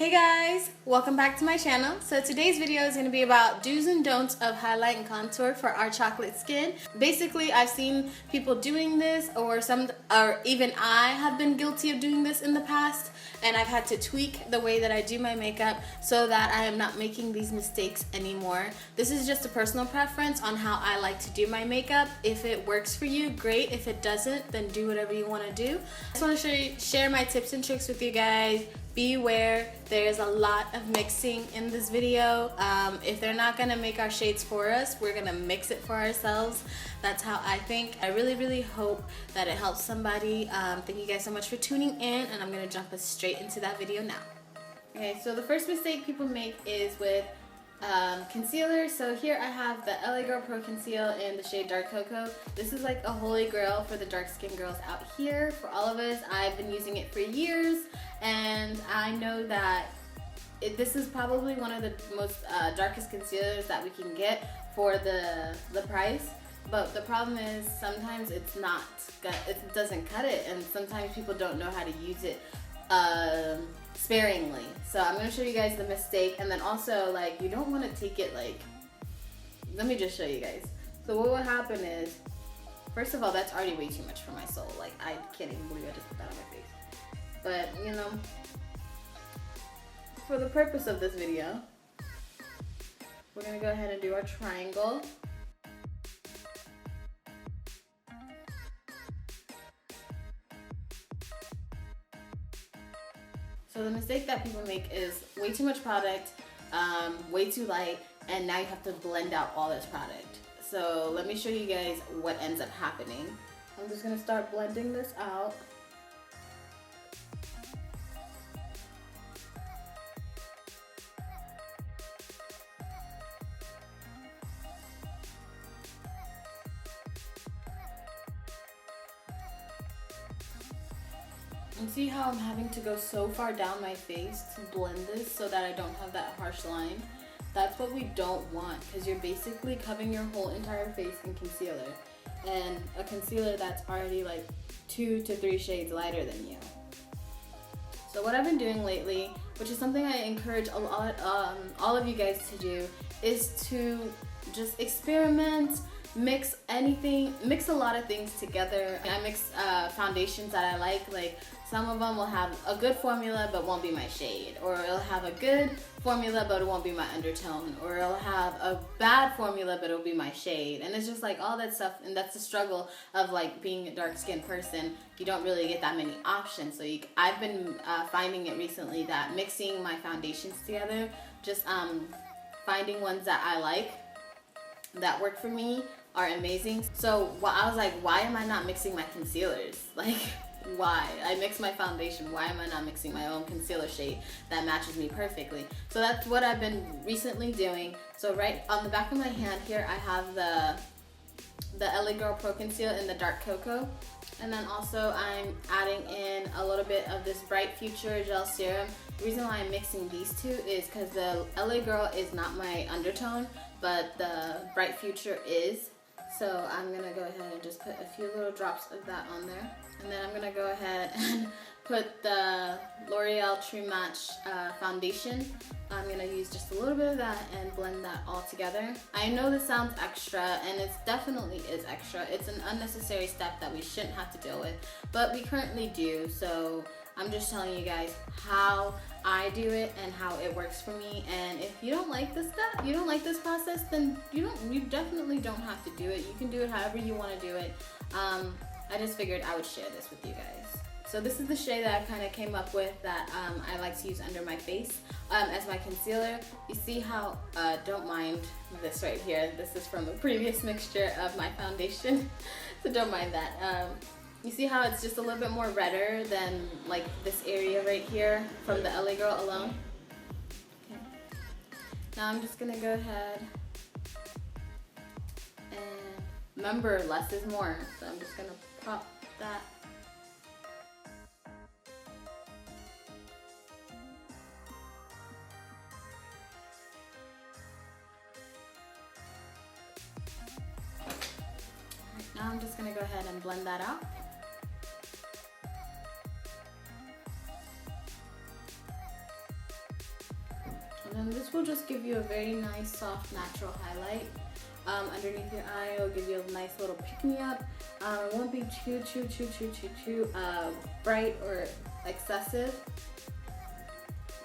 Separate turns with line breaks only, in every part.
Hey guys, welcome back to my channel. So today's video is going to be about do's and don'ts of highlight and contour for our chocolate skin. Basically, I've seen people doing this or even I have been guilty of doing this in the past, and I've had to tweak the way that I do my makeup so that I am not making these mistakes anymore. This is just a personal preference on how I like to do my makeup. If it works for you, great. If it doesn't, then do whatever you want to do. I just want to share my tips and tricks with you guys. Beware, there's a lot of mixing in this video. If they're not gonna make our shades for us, we're gonna mix it for ourselves. That's how I think. I really hope that it helps somebody. Thank you guys so much for tuning in, and I'm gonna jump us straight into that video now. Okay, so the first mistake people make is with concealer. So here I have the LA Girl Pro Conceal in the shade Dark Cocoa. This is like a holy grail for the dark skin girls out here. For all of us, I've been using it for years, and I know that this is probably one of the most darkest concealers that we can get for the price. But the problem is sometimes it doesn't cut it, and sometimes people don't know how to use it sparingly. So I'm going to show you guys the mistake, and then also like you don't want to take it like, let me just show you guys. So what will happen is, first of all, that's already way too much for my soul. Like I can't even believe I just put that on my face. But you know, for the purpose of this video, we're going to go ahead and do our triangle. So the mistake that people make is way too much product, way too light, and now you have to blend out all this product. So let me show you guys what ends up happening. I'm just gonna start blending this out. And see how I'm having to go so far down my face to blend this so that I don't have that harsh line? That's what we don't want, because you're basically covering your whole entire face in concealer, and a concealer that's already like 2 to 3 shades lighter than you. So what I've been doing lately, which is something I encourage a lot, all of you guys to do, is to just experiment, mix a lot of things together. I mix foundations that I like some of them will have a good formula but won't be my shade, or it'll have a good formula but it won't be my undertone, or it'll have a bad formula but it'll be my shade. And it's just like all that stuff, and that's the struggle of like being a dark skinned person. You don't really get that many options. So I've been finding it recently that mixing my foundations together, just finding ones that I like that work for me are amazing. So I was like, why am I not mixing my concealers? Like, why? I mix my foundation. Why am I not mixing my own concealer shade that matches me perfectly? So that's what I've been recently doing. So right on the back of my hand here, I have the LA Girl Pro Conceal in the Dark Cocoa. And then also I'm adding in a little bit of this Bright Future Gel Serum. The reason why I'm mixing these two is because the LA Girl is not my undertone, but the Bright Future is. So I'm going to go ahead and just put a few little drops of that on there. And then I'm going to go ahead and put the L'Oreal True Match foundation. I'm going to use just a little bit of that and blend that all together. I know this sounds extra, and it definitely is extra. It's an unnecessary step that we shouldn't have to deal with, but we currently do. So I'm just telling you guys how I do it and how it works for me. And if you don't like this step, you don't like this process, then you definitely don't have to do it. You can do it however you want to do it. I just figured I would share this with you guys. So this is the shade that I kind of came up with that I like to use under my face as my concealer. You see how, don't mind this right here. This is from a previous mixture of my foundation, so don't mind that. You see how it's just a little bit more redder than like this area right here from the LA Girl alone? Okay. Now I'm just gonna go ahead and remember, less is more. So I'm just gonna pop that. Now I'm just gonna go ahead and blend that out. And then this will just give you a very nice, soft, natural highlight. Underneath your eye, it'll give you a nice little pick-me-up. It won't be too bright or excessive.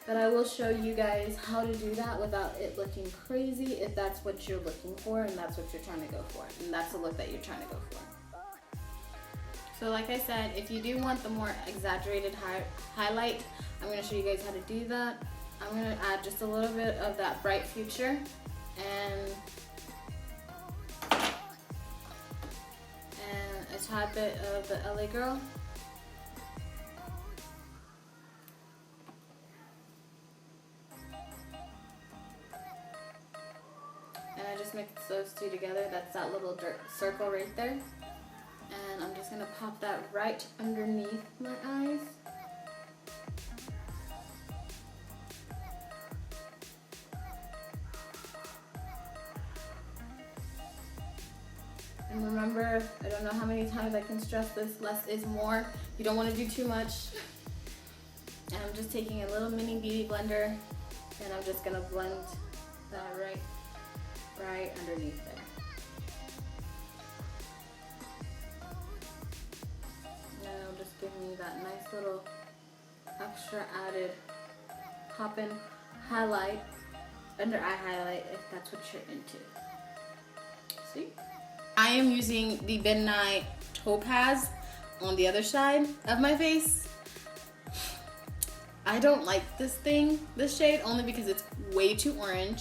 But I will show you guys how to do that without it looking crazy if that's what you're looking for and that's what you're trying to go for. And that's the look that you're trying to go for. So like I said, if you do want the more exaggerated highlight, I'm going to show you guys how to do that. I'm going to add just a little bit of that bright future and a tad bit of the LA Girl. And I just mix those two together. That's that little dirt circle right there. And I'm just gonna pop that right underneath my eyes. And remember, I don't know how many times I can stress this, less is more. You don't want to do too much. And I'm just taking a little mini beauty blender and I'm just gonna blend that right underneath there. And it'll just give me that nice little extra added pop-in highlight, under eye highlight, if that's what you're into. See? I am using the Midnight Topaz on the other side of my face. I don't like this shade, only because it's way too orange,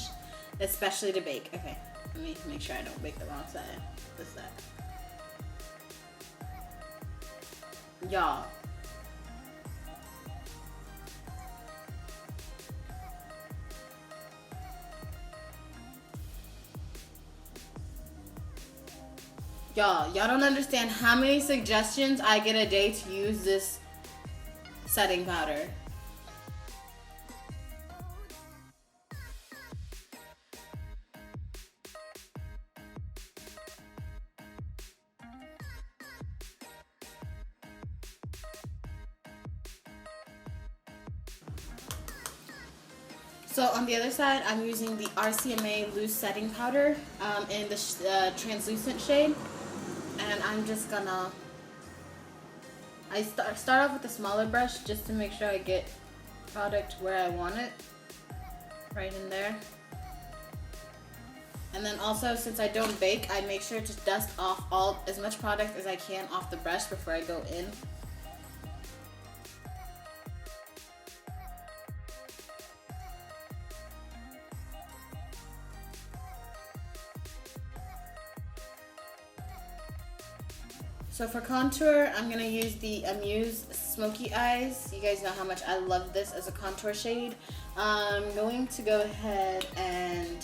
especially to bake. Okay, let me make sure I don't bake the wrong side. This side. Y'all. Y'all don't understand how many suggestions I get a day to use this setting powder. So on the other side, I'm using the RCMA loose setting powder in the translucent shade. And I'm just gonna, start off with a smaller brush just to make sure I get product where I want it, right in there. And then also, since I don't bake, I make sure to dust off as much product as I can off the brush before I go in. So for contour, I'm gonna use the Amuse Smokey Eyes. You guys know how much I love this as a contour shade. I'm going to go ahead and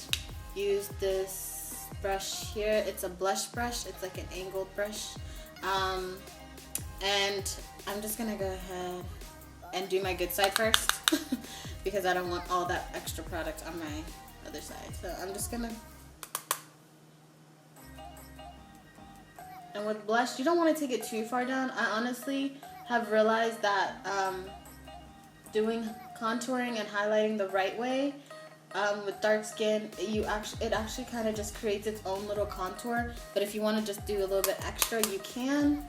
use this brush here. It's a blush brush. It's like an angled brush. And I'm just gonna go ahead and do my good side first because I don't want all that extra product on my other side. So I'm just gonna. And with blush, you don't want to take it too far down. I honestly have realized that doing contouring and highlighting the right way with dark skin, it actually kind of just creates its own little contour. But if you want to just do a little bit extra, you can.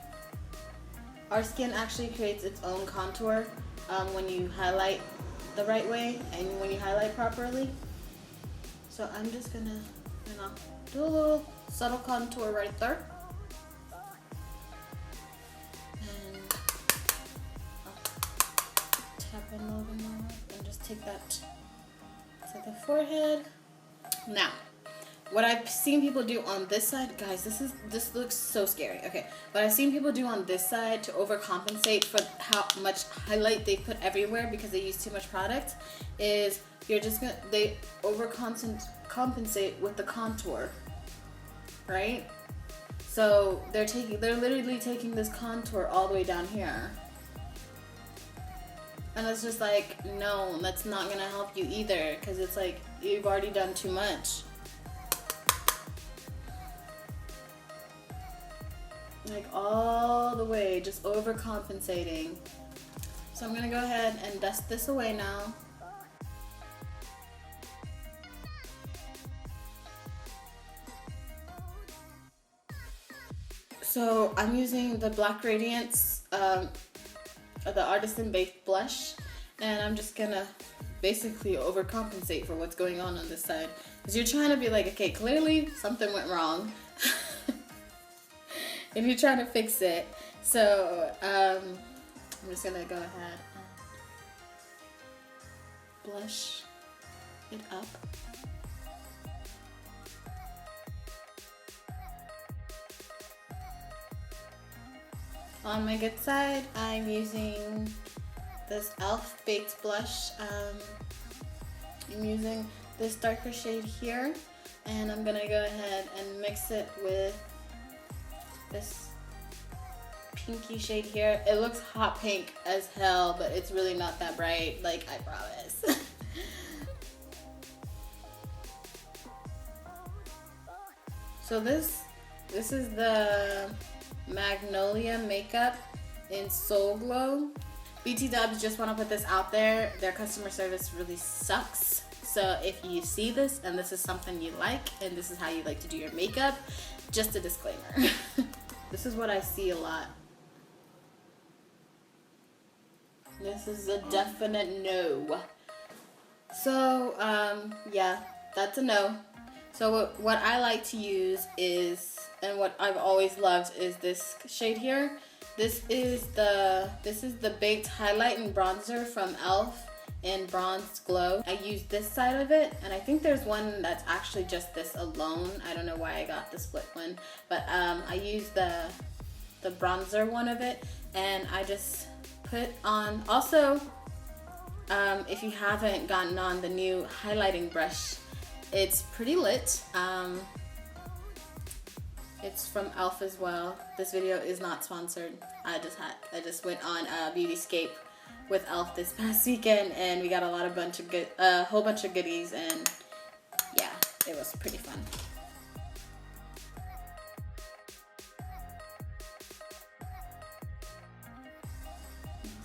Our skin actually creates its own contour when you highlight the right way and when you highlight properly. So I'm just gonna, do a little subtle contour right there. A little bit more and just take that to the forehead. Now, what I've seen people do on this side, guys, this looks so scary. Okay, what I've seen people do on this side to overcompensate for how much highlight they put everywhere because they use too much product is they overcompensate with the contour, right? So they're literally taking this contour all the way down here. And it's just like, no, that's not gonna help you either, because it's like you've already done too much. Like all the way, just overcompensating. So I'm gonna go ahead and dust this away now. So I'm using the Black Radiance, the Artisan Baked Blush, and I'm just gonna basically overcompensate for what's going on this side. Because you're trying to be like, okay, clearly something went wrong. And you're trying to fix it. So I'm just gonna go ahead and blush it up. On my good side, I'm using this e.l.f. Baked Blush. I'm using this darker shade here, and I'm gonna go ahead and mix it with this pinky shade here. It looks hot pink as hell, but it's really not that bright, like I promise. So this is the Magnolia makeup in Soul Glow. BT Dubs, just want to put this out there. Their customer service really sucks. So if you see this and this is something you like and this is how you like to do your makeup, just a disclaimer. This is what I see a lot. This is a definite no. So yeah, that's a no. So what I like to use is, and what I've always loved, is this shade here. This is the Baked Highlight and Bronzer from e.l.f. in Bronze Glow. I use this side of it, and I think there's one that's actually just this alone. I don't know why I got the split one, but I use the bronzer one of it, and I just put on. Also, if you haven't gotten on the new highlighting brush, it's pretty lit. It's from e.l.f. as well. This video is not sponsored. I just went on a Beautyscape with e.l.f. this past weekend, and we got a whole bunch of goodies, and yeah, it was pretty fun.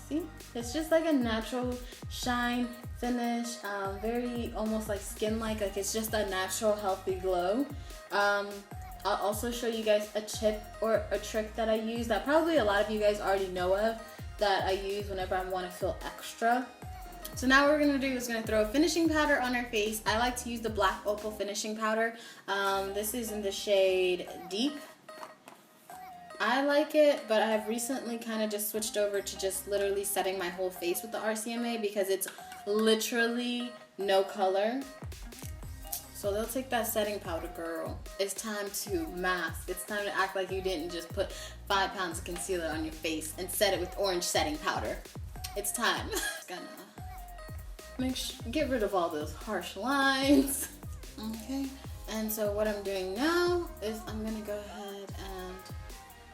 See, it's just like a natural shine finish, very almost like skin-like. Like it's just a natural, healthy glow. I'll also show you guys a tip or a trick that I use that probably a lot of you guys already know of, that I use whenever I want to feel extra. So now what we're going to do is going to throw a finishing powder on our face. I like to use the black Opal finishing powder. This is in the shade Deep. I like it, but I have recently kind of just switched over to just literally setting my whole face with the RCMA because it's literally no color. So they'll take that setting powder, girl. It's time to mask. It's time to act like you didn't just put 5 pounds of concealer on your face and set it with orange setting powder. It's time. Gonna get rid of all those harsh lines. Okay, and so what I'm doing now is I'm gonna go ahead and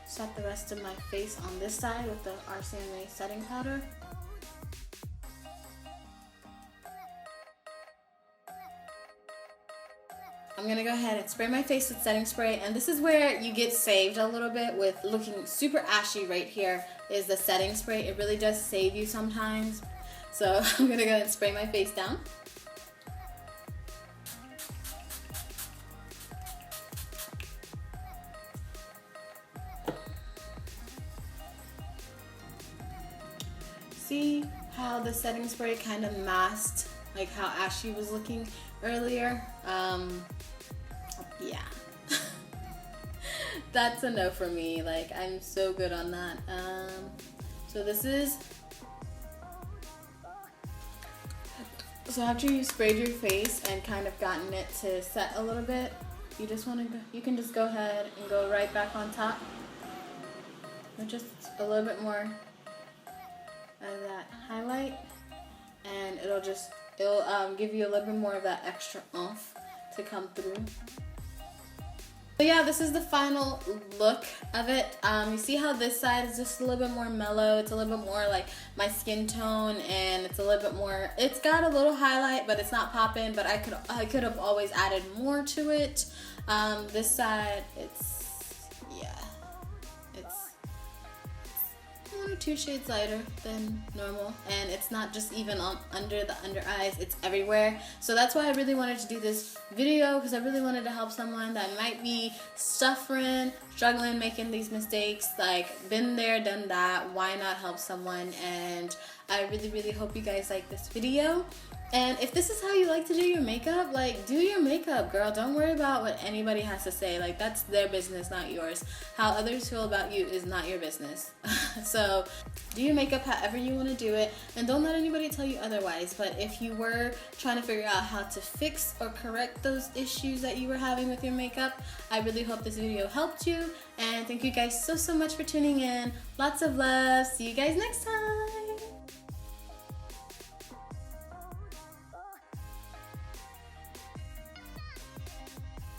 set the rest of my face on this side with the RCMA setting powder. I'm gonna go ahead and spray my face with setting spray, and this is where you get saved a little bit with looking super ashy. Right here is the setting spray. It really does save you sometimes. So I'm gonna go ahead and spray my face down. See how the setting spray kind of masked like how ashy was looking earlier? Yeah. That's a no for me. Like, I'm so good on that. So this is, so after you sprayed your face and kind of gotten it to set a little bit, you just want to, you can just go ahead and go right back on top with just a little bit more of that highlight, and it'll give you a little bit more of that extra oomph to come through. So yeah, this is the final look of it. You see how this side is just a little bit more mellow. It's a little bit more like my skin tone, and it's a little bit more, it's got a little highlight, but it's not popping, but I could have always added more to it. This side, it's or 2 shades lighter than normal, and it's not just even on under the under eyes, it's everywhere. So that's why I really wanted to do this video, because I really wanted to help someone that might be suffering, struggling, making these mistakes. Like, been there, done that. Why not help someone? And I really hope you guys like this video. And if this is how you like to do your makeup, like, do your makeup, girl. Don't worry about what anybody has to say. Like, that's their business, not yours. How others feel about you is not your business. So do your makeup however you want to do it, and don't let anybody tell you otherwise. But if you were trying to figure out how to fix or correct those issues that you were having with your makeup, I really hope this video helped you. And thank you guys so much for tuning in. Lots of love. See you guys next time.